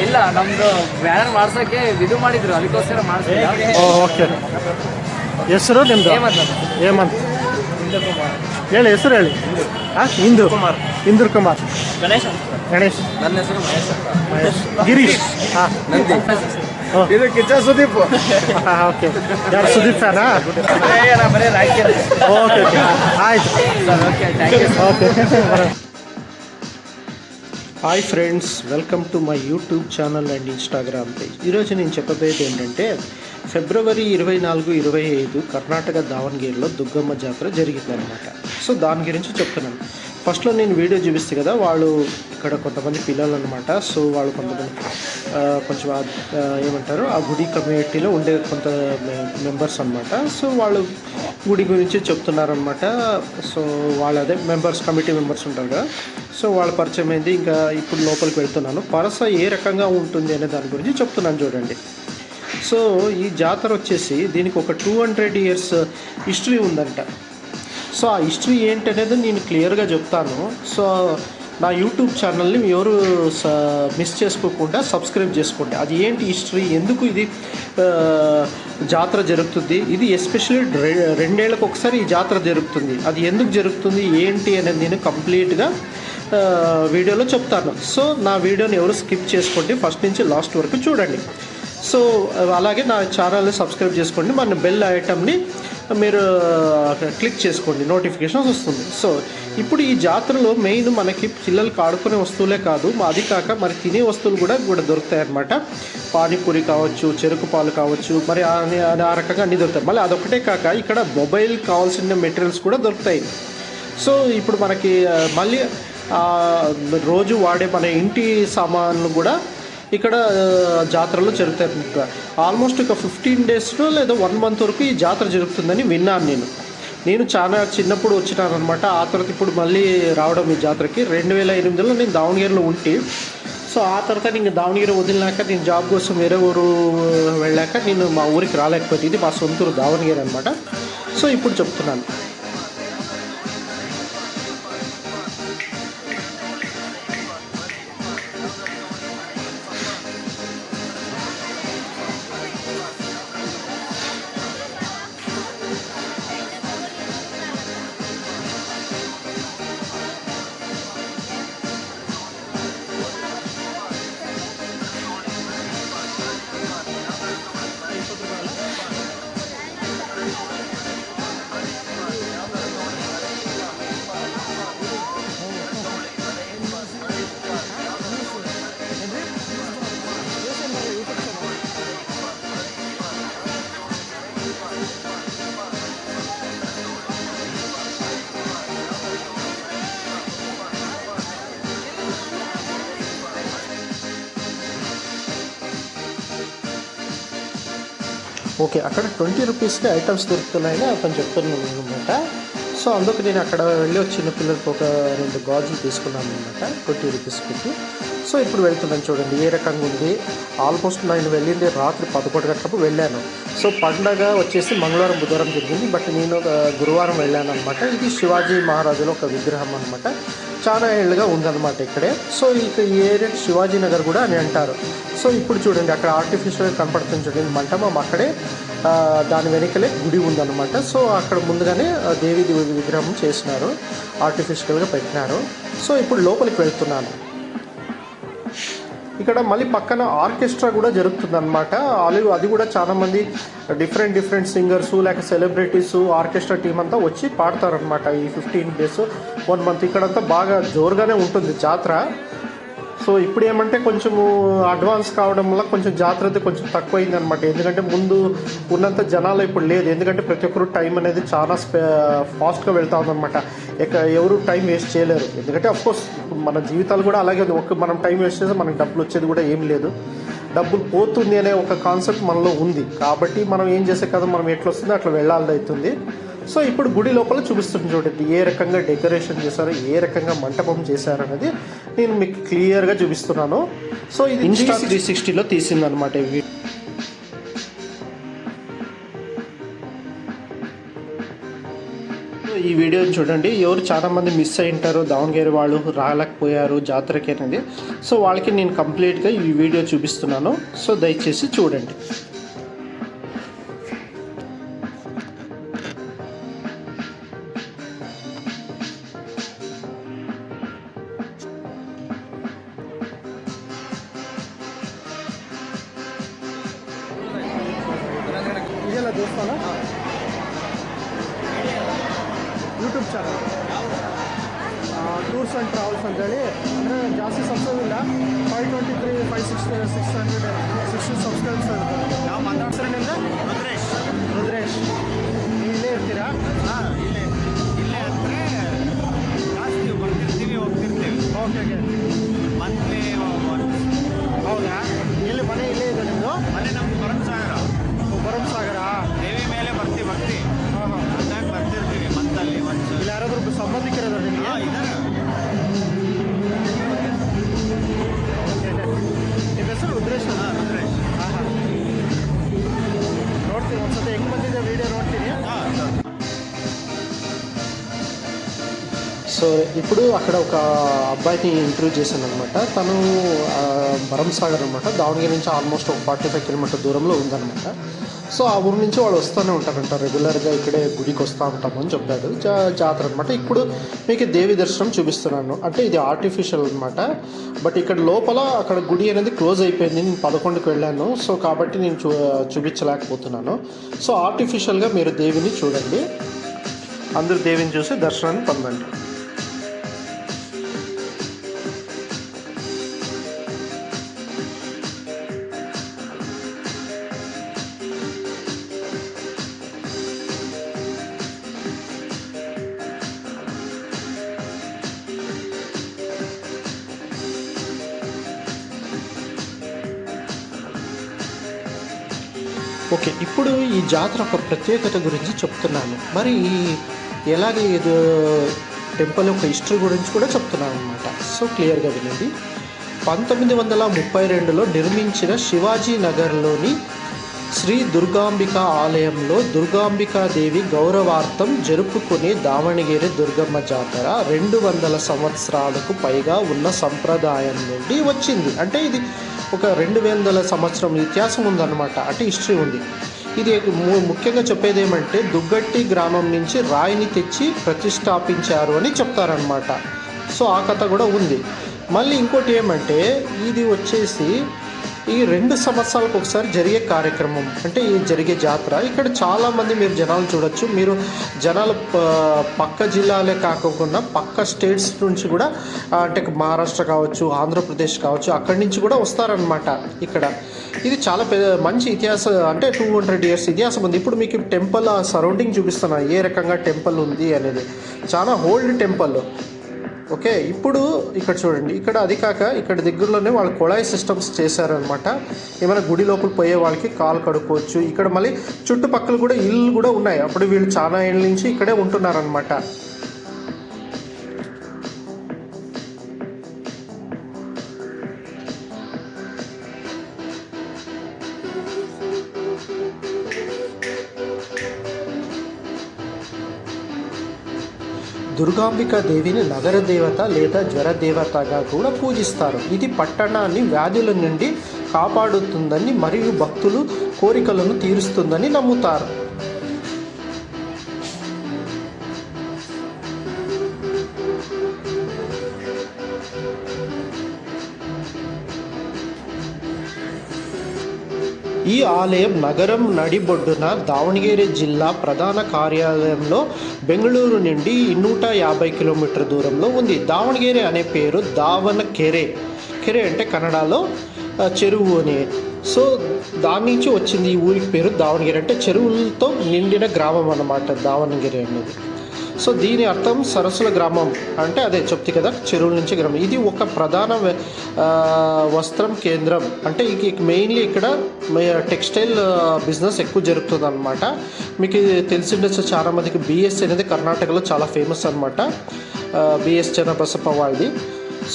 ಇಲ್ಲ ನಮ್ದು ಬ್ಯಾನರ್ ಮಾಡ್ಸೋಕ್ಕೆ ಇದು ಮಾಡಿದ್ರು, ಅದಕ್ಕೋಸ್ಕರ ಮಾಡಿಸ್ತೀವಿ. ಓಕೆ. ಹೆಸರು ನಿಮ್ಮದು? ಹೇಮಂತ್. ಹೇಳಿ ಹೆಸರು ಹೇಳಿ. ಇಂದು ಕುಮಾರ್. ಇಂದ್ರ ಕುಮಾರ್. ಗಣೇಶ್. ನನ್ನ ಹೆಸರು ಮಹೇಶ್. ಗಿರೀಶ್. ನಂದಿ. ಇದು ಕಿಚ್ಚ ಸುದೀಪ್. ಓಕೆ. ಯಾರು ಸುದೀಪ್ ಫ್ಯಾನಾ? ಬರೀ ರಾಯ್ಕೇರಿ. ఓకే ఆಯ್ತು. Okay, thank you. Okay. Hi friends, welcome to my YouTube channel and Instagram page. ఈరోజు నేను చెప్పబోయేది ఏంటంటే ఫిబ్రవరి 24, 25 కర్ణాటక దావణగిరిలో దుగ్గమ్మ జాతర జరిగిందనమాట. సో దాని గురించి చెప్తున్నాను. ఫస్ట్లో నేను వీడియో చూపిస్తే కదా, వాళ్ళు ఇక్కడ కొంతమంది పిల్లలు అనమాట. సో వాళ్ళు కొంతమంది కొంచెం ఏమంటారు, ఆ గుడి కమ్యూనిటీలో ఉండే కొంత మెంబర్స్ అనమాట. సో వాళ్ళు గుడి గురించి చెప్తున్నారనమాట. సో వాళ్ళు అదే మెంబర్స్, కమిటీ మెంబర్స్ ఉంటారు కదా. సో వాళ్ళ పరిచయం అయింది. ఇంకా ఇప్పుడు లోపలికి వెళ్తున్నాను. పరస ఏ రకంగా ఉంటుంది అనే దాని గురించి చెప్తున్నాను చూడండి. సో ఈ జాతర వచ్చేసి దీనికి ఒక 200 years హిస్టరీ ఉందంట. సో ఆ హిస్టరీ ఏంటనేది నేను క్లియర్గా చెప్తాను. సో నా యూట్యూబ్ ఛానల్ని ఎవరు మిస్ చేసుకోకుండా సబ్స్క్రైబ్ చేసుకోండి. అది ఏంటి హిస్టరీ, ఎందుకు ఇది జాతర జరుగుతుంది, ఇది ఎస్పెషల్లీ 2 ఏళ్ళకు ఒకసారి ఈ జాతర జరుగుతుంది, అది ఎందుకు జరుగుతుంది ఏంటి అనేది నేను కంప్లీట్గా వీడియోలో చెప్తాను. సో నా వీడియోని ఎవరు స్కిప్ చేసుకోండి, ఫస్ట్ నుంచి లాస్ట్ వరకు చూడండి. సో అలాగే నా ఛానల్ని సబ్స్క్రైబ్ చేసుకోండి. మన బెల్ ఐటమ్ని మీరు క్లిక్ చేసుకోండి, నోటిఫికేషన్స్ వస్తుంది. సో ఇప్పుడు ఈ జాతరలో మెయిన్ మనకి పిల్లలకి ఆడుకునే వస్తువులే కాదు, అది కాక మరి తినే వస్తువులు కూడా దొరుకుతాయి అన్నమాట. పానీపూరి కావచ్చు, చెరుకు పాలు కావచ్చు, మరి ఆ రకంగా అన్నీ దొరుకుతాయి. మళ్ళీ అదొకటే కాక ఇక్కడ మొబైల్ కావాల్సిన మెటీరియల్స్ కూడా దొరుకుతాయి. సో ఇప్పుడు మనకి మళ్ళీ రోజు వాడే మన ఇంటి సామాన్లు కూడా ఇక్కడ జాతరలో జరుగుతాయి. ఆల్మోస్ట్ ఒక 15 days లేదా 1 month వరకు ఈ జాతర జరుగుతుందని విన్నాను. నేను చాలా చిన్నప్పుడు వచ్చినాను అనమాట. ఆ తర్వాత ఇప్పుడు మళ్ళీ రావడం ఈ జాతరకి. 2008లో నేను దావణగిరిలో ఉంటే, సో ఆ తర్వాత నేను దావణగిరి వదిలినాక నేను జాబ్ కోసం వేరే ఊరు వెళ్ళాక నేను మా ఊరికి రాలేకపోతే, ఇది మా సొంత ఊరు దావణగిరి అనమాట. సో ఇప్పుడు చెప్తున్నాను. ఓకే, అక్కడ 20 రూపీస్కి ఐటమ్స్ దొరుకుతున్నాయని అతను చెప్తున్నాను అనమాట. సో అందుకు నేను అక్కడ వెళ్ళి చిన్న పిల్లలకి ఒక 2 గాజులు తీసుకున్నాను అనమాట, 20 రూపీస్ పెట్టి. సో ఇప్పుడు వెళ్తున్నాను చూడండి ఏ రకంగా ఉంది. ఆల్మోస్ట్ నేను వెళ్ళింది రాత్రి 11 గంటలకు వెళ్ళాను. సో పండగ వచ్చేసి మంగళవారం, బుధవారం జరిగింది. బట్ నేను గురువారం వెళ్ళాను అనమాట. ఇది శివాజీ మహారాజులో ఒక విగ్రహం అనమాట. చాలా ఏళ్ళుగా ఉందన్నమాట ఇక్కడే. సో ఇక ఈ ఏరియా శివాజీ నగర్ కూడా అని అంటారు. సో ఇప్పుడు చూడండి అక్కడ ఆర్టిఫిషియల్గా కనపడుతుంది చూడండి మంటపం, అక్కడే దాని వెనకలే గుడి ఉందన్నమాట. సో అక్కడ ముందుగానే దేవి విగ్రహం చేసినారు, ఆర్టిఫిషియల్గా పెట్టినారు. సో ఇప్పుడు లోపలికి వెళ్తున్నాను. ఇక్కడ మళ్ళీ పక్కన ఆర్కెస్ట్రా కూడా జరుగుతుందన్నమాట. అది కూడా చాలామంది డిఫరెంట్ సింగర్స్ లేక సెలబ్రిటీస్, ఆర్కెస్ట్రా టీం అంతా వచ్చి పాడతారనమాట. ఈ 15 days, 1 month ఇక్కడంతా బాగా జోరుగానే ఉంటుంది జాతర. సో ఇప్పుడు ఏమంటే కొంచెము అడ్వాన్స్ కావడం వల్ల కొంచెం జాగ్రత్త కొంచెం తక్కువైంది అనమాట. ఎందుకంటే ముందు ఉన్నంత జనాలు ఇప్పుడు లేదు. ఎందుకంటే ప్రతి ఒక్కరు టైం అనేది చాలా ఫాస్ట్గా వెళ్తా ఉందన్నమాట. ఎవరు టైం వేస్ట్ చేయలేరు. ఎందుకంటే అఫ్కోర్స్ మన జీవితాలు కూడా అలాగే ఉంది. మనం టైం వేస్ట్ చేస్తే మనకి డబ్బులు వచ్చేది కూడా ఏం లేదు, డబ్బులు పోతుంది అనే ఒక కాన్సెప్ట్ మనలో ఉంది. కాబట్టి మనం ఏం చేసే కదా, మనం ఎట్లా వస్తుందో అట్లా వెళ్ళాల్సి అవుతుంది. సో ఇప్పుడు గుడి లోపల చూపిస్తుంది చూడండి ఏ రకంగా డెకరేషన్ చేశారో, ఏ రకంగా మంటపం చేశారు అనేది నేను మీకు క్లియర్గా చూపిస్తున్నాను. సో ఇది Insta360లో తీసిందనమాట. ఈ వీడియోని చూడండి. ఎవరు చాలామంది మిస్ అయి ఉంటారు, దావణగిరి వాళ్ళు రాలేకపోయారు జాతరకి అనేది. సో వాళ్ళకి నేను కంప్లీట్గా ఈ వీడియో చూపిస్తున్నాను. సో దయచేసి చూడండి. ಇದೆಲ್ಲ ದೇವಸ್ಥಾನ YouTube channel tours and travels ಅಂತೇಳಿ, ಅಂದರೆ ಜಾಸ್ತಿ ಸಬ್ಸ್ಕ್ರೈಬ್ ಇಲ್ಲ, 523 660 ಸಬ್ಸ್ಕ್ರೈಬ್ಸ್ ಇರ್ತಾರೆ. ನಾವು ಮಾತಾಡ್ತಾರೆ ನಿಮ್ದು ರುದ್ರೇಶ್. ನೀವು ಇಲ್ಲೇ ಇರ್ತೀರಾ? ಇಲ್ಲೇ ಅಂದರೆ ಜಾಸ್ತಿ ಬರ್ತಿರ್ತೀವಿ, ಹೋಗ್ತಿರ್ತೀವಿ. ಓಕೆ ಮಂತ್ಲಿ ಹೌದಾ? ಇಲ್ಲಿ ಮನೆ ಇಲ್ಲೇ ಇದೆ ನಿಮ್ಮದು? ಮನೆ ನಮ್ದು ಭರಮಸಾಗರ ದೇವಿ ಮೇಲೆ ಭಕ್ತಿ ಹಾಂ ಅಂದಾಗ ಬರ್ತಿರ್ತೀವಿ ಮಂತಲ್ಲಿ ಒಂದು. ಇಲ್ಲಿ ಯಾರಾದರೂ ಸಂಬಂಧಿಕರದ ನಿಮಗೆ? ಇದ್ದಾರೆ. ನಿಮ್ಮ ಹೆಸರು ರುದ್ರೇಶ್? ರುದ್ರೇಶ್. ಹಾಂ ನೋಡ್ತೀನಿ ಒಂದ್ಸತಿ ಹೆಂಗೆ ಬಂದಿದೆ ವಿಡಿಯೋ ನೋಡ್ತೀನಿ. సో ఇప్పుడు అక్కడ ఒక అబ్బాయిని ఇంటర్వ్యూ చేశాను అనమాట. తను భరంసాగర్ అనమాట. దావణగిరి నుంచి ఆల్మోస్ట్ ఒక 45 కిలోమీటర్ దూరంలో ఉందన్నమాట. సో ఆ ఊరు నుంచి వాళ్ళు వస్తూనే ఉంటారంట, రెగ్యులర్గా ఇక్కడే గుడికి వస్తూ ఉంటామని చెప్పాడు. జాతర అనమాట. ఇప్పుడు మీకు దేవి దర్శనం చూపిస్తున్నాను. అంటే ఇది ఆర్టిఫిషియల్ అనమాట. బట్ ఇక్కడ లోపల అక్కడ గుడి అనేది క్లోజ్ అయిపోయింది. నేను 11కి వెళ్ళాను. సో కాబట్టి నేను చూపించలేకపోతున్నాను. సో ఆర్టిఫిషియల్గా మీరు దేవిని చూడండి. అందరూ దేవిని చూసి దర్శనాన్ని పొందండి. ఓకే, ఇప్పుడు ఈ జాతర ఒక ప్రత్యేకత గురించి చెప్తున్నాను. మరి ఎలాగ ఇది టెంపుల్ యొక్క హిస్టరీ గురించి కూడా చెప్తున్నాను అనమాట. సో క్లియర్గా వినండి. 1932లో నిర్మించిన శివాజీ నగర్లోని శ్రీ దుర్గాంబిక ఆలయంలో దుర్గాంబికాదేవి గౌరవార్థం జరుపుకునే దావణగిరి దుర్గమ్మ జాతర 200 సంవత్సరాలకు పైగా ఉన్న సంప్రదాయం నుండి వచ్చింది. అంటే ఇది ఒక 200 సంవత్సరం ఇతిహాసం ఉందన్నమాట. అంటే హిస్టరీ ఉంది. ఇది ముఖ్యంగా చెప్పేది ఏమంటే దుగ్గట్టి గ్రామం నుంచి రాయిని తెచ్చి ప్రతిష్టాపించారు అని చెప్తారనమాట. సో ఆ కథ కూడా ఉంది. మళ్ళీ ఇంకోటి ఏమంటే ఇది వచ్చేసి ఈ 2 సంవత్సరాలకు ఒకసారి జరిగే కార్యక్రమం. అంటే ఈ జరిగే జాతర. ఇక్కడ చాలామంది మీరు జనాలు చూడొచ్చు. మీరు జనాలు పక్క జిల్లాలే కాకుండా పక్క స్టేట్స్ నుంచి కూడా, అంటే మహారాష్ట్ర కావచ్చు, ఆంధ్రప్రదేశ్ కావచ్చు, అక్కడి నుంచి కూడా వస్తారనమాట ఇక్కడ. ఇది చాలా మంచి ఇతిహాసం. అంటే 200 years ఇతిహాసం ఉంది. ఇప్పుడు మీకు టెంపుల్ సరౌండింగ్ చూపిస్తున్నా ఏ రకంగా టెంపుల్ ఉంది అనేది. చాలా ఓల్డ్ టెంపుల్. ఓకే, ఇప్పుడు ఇక్కడ చూడండి. ఇక్కడ అది కాక ఇక్కడ దగ్గరలోనే వాళ్ళు కొళాయి సిస్టమ్స్ చేశారనమాట. ఏమైనా గుడి లోపల పోయే వాళ్ళకి కాలు కడుక్కోవచ్చు. ఇక్కడ మళ్ళీ చుట్టుపక్కల కూడా ఇల్లు కూడా ఉన్నాయి. అప్పుడు వీళ్ళు చాలా ఏళ్ళ నుంచి ఇక్కడే ఉంటున్నారనమాట. దుర్గాంబికా దేవిని నగర దేవత లేదా జ్వర దేవతగా కూడా పూజిస్తారు. ఇది పట్టణాన్ని వ్యాధుల నుండి కాపాడుతుందని మరియు భక్తులు కోరికలను తీరుస్తుందని నమ్ముతారు. ఈ ఆలయం నగరం నడిబొడ్డున దావణగిరి జిల్లా ప్రధాన కార్యాలయంలో బెంగళూరు నుండి 150 కిలోమీటర్ దూరంలో ఉంది. దావణగిరి అనే పేరు దావణకెరే. కెరే అంటే కన్నడలో చెరువు అని. సో దాని నుంచి వచ్చింది ఈ ఊరికి పేరు దావణగిరి. అంటే చెరువులతో నిండిన గ్రామం అన్నమాట దావణగిరి అనేది. సో దీని అర్థం సరస్సుల గ్రామం. అంటే అదే చెప్తే కదా, చెరువుల నుంచి గ్రామం. ఇది ఒక ప్రధాన వస్త్రం కేంద్రం. అంటే మెయిన్లీ ఇక్కడ టెక్స్టైల్ బిజినెస్ ఎక్కువ జరుగుతుంది అనమాట. మీకు తెలిసిండొచ్చు చాలామందికి బిఎస్ అనేది కర్ణాటకలో చాలా ఫేమస్ అనమాట. బిఎస్ చన్నబసప్ప వాళ్ళది.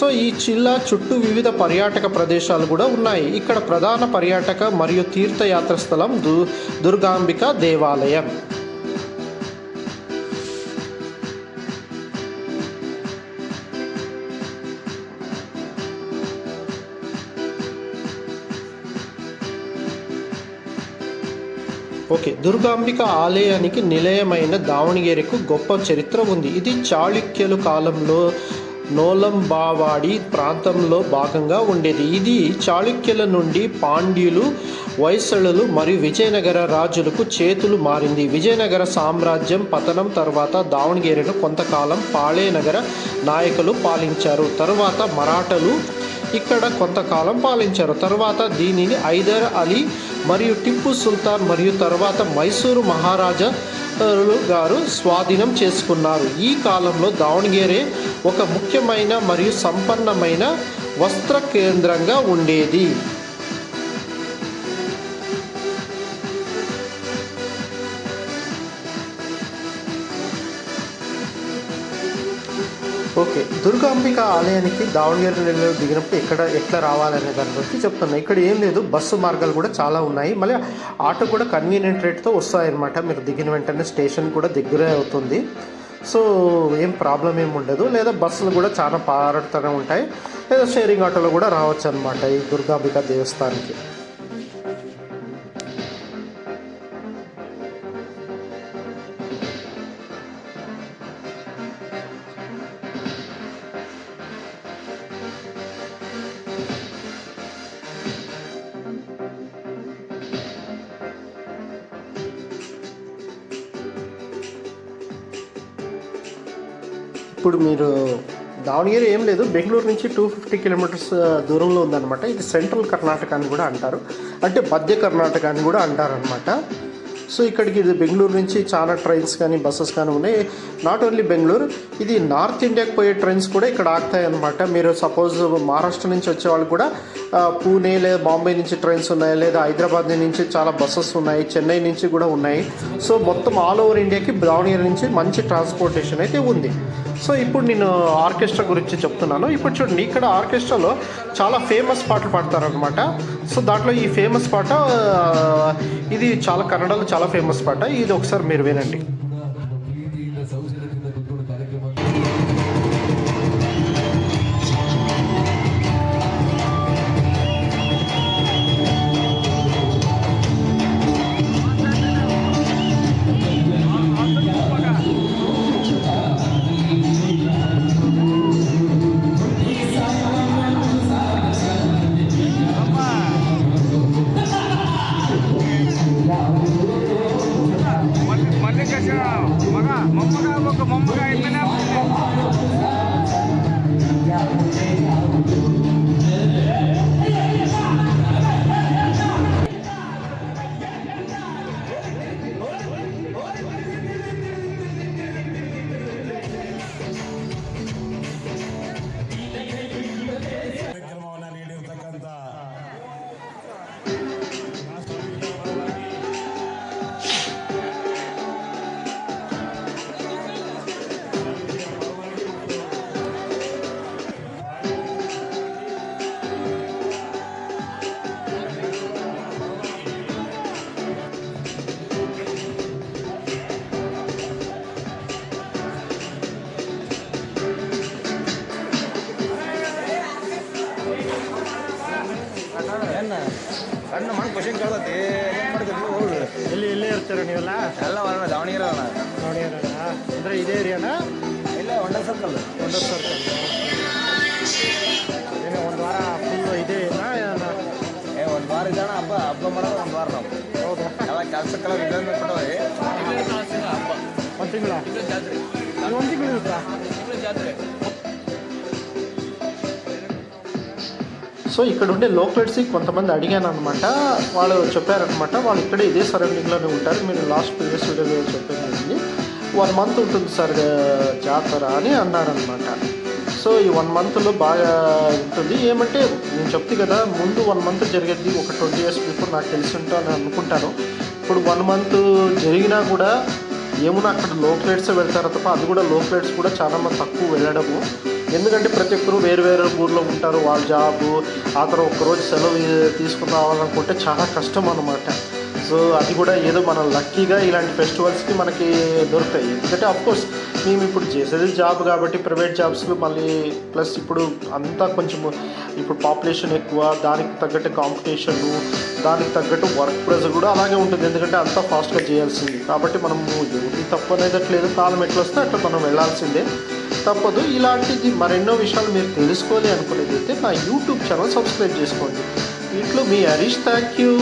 సో ఈ జిల్లా చుట్టూ వివిధ పర్యాటక ప్రదేశాలు కూడా ఉన్నాయి. ఇక్కడ ప్రధాన పర్యాటక మరియు తీర్థయాత్ర స్థలం దుర్గాంబిక దేవాలయం. ఓకే, దుర్గాంబిక ఆలయానికి నిలయమైన దావణగిరికి గొప్ప చరిత్ర ఉంది. ఇది చాళుక్యుల కాలంలో నోలంబావాడి ప్రాంతంలో భాగంగా ఉండేది. ఇది చాళుక్యుల నుండి పాండ్యులు, వైసళులు మరియు విజయనగర రాజులకు చేతులు మారింది. విజయనగర సామ్రాజ్యం పతనం తర్వాత దావణగిరిను కొంతకాలం పాళేనగర నాయకులు పాలించారు. తర్వాత మరాఠలు ఇక్కడ కొంతకాలం పాలించారు. తర్వాత దీనిని హైదర్ అలీ మరియు టిప్పు సుల్తాన్ మరియు తర్వాత మైసూరు మహారాజా గారు స్వాధీనం చేసుకున్నారు. ఈ కాలంలో దావణగిరి ఒక ముఖ్యమైన మరియు సంపన్నమైన వస్త్ర కేంద్రంగా ఉండేది. ఓకే, దుర్గాంబిక ఆలయానికి దావణగిరిలో దిగినప్పుడు ఎట్లా రావాలనే దాని గురించి చెప్తున్నాను. ఇక్కడ ఏం లేదు, బస్సు మార్గాలు కూడా చాలా ఉన్నాయి. మళ్ళీ ఆటో కూడా కన్వీనియంట్ రేట్తో వస్తాయన్నమాట. మీరు దిగిన వెంటనే స్టేషన్ కూడా దగ్గరే అవుతుంది. సో ఏం ప్రాబ్లం ఏమి ఉండదు. లేదా బస్సులు కూడా చాలా పారుతూనే ఉంటాయి. లేదా షేరింగ్ ఆటోలో కూడా రావచ్చు అనమాట ఈ దుర్గాంబిక దేవస్థానానికి. ఇప్పుడు మీరు దావణగిరి ఏం లేదు, బెంగళూరు నుంచి 250 కిలోమీటర్స్ దూరంలో ఉందన్నమాట. ఇది సెంట్రల్ కర్ణాటక అని కూడా అంటారు, అంటే మధ్య కర్ణాటక అని కూడా అంటారనమాట. సో ఇక్కడికి ఇది బెంగళూరు నుంచి చాలా ట్రైన్స్ కానీ బస్సెస్ కానీ ఉన్నాయి. నాట్ ఓన్లీ బెంగళూరు, ఇది నార్త్ ఇండియాకి పోయే ట్రైన్స్ కూడా ఇక్కడ ఆగుతాయి అనమాట. మీరు సపోజ్ మహారాష్ట్ర నుంచి వచ్చే వాళ్ళు కూడా పూణే లేదా బాంబే నుంచి ట్రైన్స్ ఉన్నాయి, లేదా హైదరాబాద్ నుంచి చాలా బస్సెస్ ఉన్నాయి, చెన్నై నుంచి కూడా ఉన్నాయి. సో మొత్తం ఆల్ ఓవర్ ఇండియాకి దావణగిరి నుంచి మంచి ట్రాన్స్పోర్టేషన్ అయితే ఉంది. సో ఇప్పుడు నేను ఆర్కెస్ట్రా గురించి చెప్తున్నాను. ఇప్పుడు చూడండి, ఇక్కడ ఆర్కెస్ట్రాలో చాలా ఫేమస్ పాటలు పాడతారనమాట. సో దాంట్లో ఈ ఫేమస్ పాట ఇది చాలా కన్నడలో చాలా ఫేమస్ పాట. ఇది ఒకసారి మీరు వినండి. ಸಣ್ಣ ಮಣ್ಣು ಕ್ವಶನ್ ಕೇಳ್ತತಿ ಏನು ಮಾಡ್ತೀವಿ ಹೋಗ್ರಿ. ಎಲ್ಲೇ ಇರ್ತೀರ ನೀವೆಲ್ಲ? ಎಲ್ಲ ಬರೋಣ ದಾವಣಗೆರೆ ದಾವಣಗೆರೆ ಅಂದರೆ ಇದೇ ಏರಿಯಾನಾ? ಇಲ್ಲ ಒಂದೇ ಸರ್ಕಲ್. ಒಂದೇ ಸರ್ಕಲ್. ಏನೇ ಒಂದು ವಾರ ಫುಲ್ಲು ಇದೇ ಒಂದು ವಾರ ಇದ್ದಾಣ ಹಬ್ಬ ಮಾಡೋದು ಒಂದು ವಾರ ನಾವು. ಹೌದಾ? ಎಲ್ಲ ಕೆಲಸಕ್ಕೆಲ್ಲ ವಿಧಾನ ಕೊಟ್ಟವಿ. ಹಬ್ಬ ಒಂದು ತಿಂಗಳ ಜಾತ್ರೆ, ಒಂದು ತಿಂಗಳು ಇರುತ್ತಾ ಜಾತ್ರೆ? సో ఇక్కడ ఉండే లోకల్స్కి కొంతమంది అడిగాను అనమాట. వాళ్ళు చెప్పారనమాట, వాళ్ళు ఇక్కడే ఇదే సరౌండింగ్లోనే ఉంటారు. మీరు లాస్ట్ ప్రీవియస్ వీడియోలో చెప్పేది 1 మంత్ ఉంటుంది సార్ జాతర అని అన్నారనమాట. సో ఈ 1 మంత్లో బాగా ఉంటుంది. ఏమంటే నేను చెప్తే కదా, ముందు 1 మంత్ జరిగేది ఒక 20 years బిఫోర్ నాకు తెలిసి ఉంటాను అనుకుంటాను. ఇప్పుడు 1 మంత్ జరిగినా కూడా ఏమున్నా అక్కడ లోకలైట్సే వెళ్తారు తప్ప, అది కూడా లోకలైట్స్ కూడా చాలా మంది తక్కువ వెళ్ళడము. ఎందుకంటే ప్రతి ఒక్కరు వేరు వేరు ఊర్లో ఉంటారు, వాళ్ళ జాబు, ఆ తర్వాత ఒక్కరోజు సెలవు తీసుకుని రావాలనుకుంటే చాలా కష్టం అన్నమాట. సో అది కూడా ఏదో మనం లక్కీగా ఇలాంటి ఫెస్టివల్స్కి మనకి దొరుకుతాయి. ఎందుకంటే అఫ్కోర్స్ మేము ఇప్పుడు చేసేది జాబ్ కాబట్టి ప్రైవేట్ జాబ్స్లో మళ్ళీ ప్లస్ ఇప్పుడు అంతా కొంచెం ఇప్పుడు పాపులేషన్ ఎక్కువ, దానికి తగ్గట్టు కాంపిటీషన్, దానికి తగ్గట్టు వర్క్ ప్రెజర్ కూడా అలాగే ఉంటుంది. ఎందుకంటే అంతా ఫాస్ట్గా చేయాల్సింది కాబట్టి మనము ఎవరి తప్పు అనేది లేదు, కాలం ఎట్లా వస్తే అట్లా మనం వెళ్ళాల్సిందే, తప్పదు. ఇలాంటిది మరెన్నో విషయాలు మీరు తెలుసుకోవాలి అనుకునేది అయితే నా యూట్యూబ్ ఛానల్ సబ్స్క్రైబ్ చేసుకోండి. ఇట్లు మీ హరీష్, థ్యాంక్ యూ.